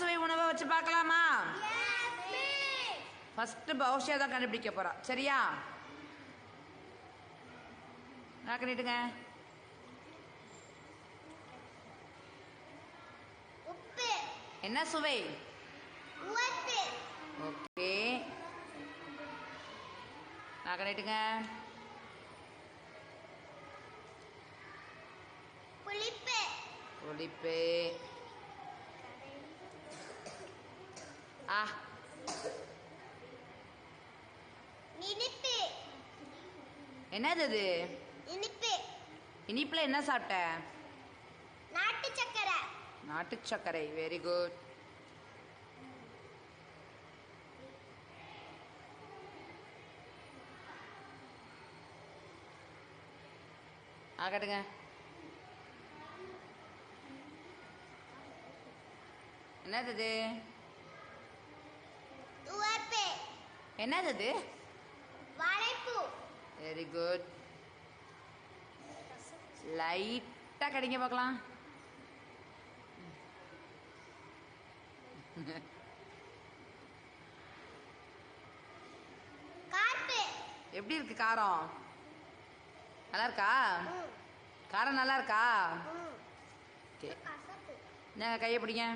அறுசுவை உணவை வச்சு பார்க்கலாமா? ஃபர்ஸ்ட் பௌஷியா தான் கண்டுபிடிக்க போறா. சரியா? நான் கண்டிட்டுங்க. உப்பு. என்ன சுவை? உப்பு. ஓகே. நான் கண்டிட்டுங்க. புளிப்பு. புளிப்பு. ஆ. இனிப்பு. என்னது அது? இனிப்பு. இனிப்புல என்ன சாப்பிட்ட? நாட்டு சக்கரை. நாட்டு சர்க்கரை. Very good. ஆகட்டுங்க. என்னது அது? உப்பு. என்னது அது? வாழைப்பூ. Very good. லைட்டா கடிங்க பார்க்கலாம். கார்ப்பு. எப்படி இருக்கு காரம்? நல்லா இருக்கா? காரம் நல்லா இருக்கா? ஓகே. என்னங்க கையை பிடிங்க.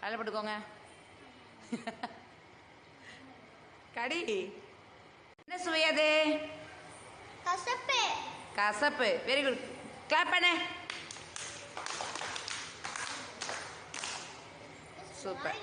அதில் போட்டுக்கோங்க. கடி. என்ன சுவை அது? கசப்பு. கசப்பு. Very good. கிளாப் பண்ணு. சூப்பர்.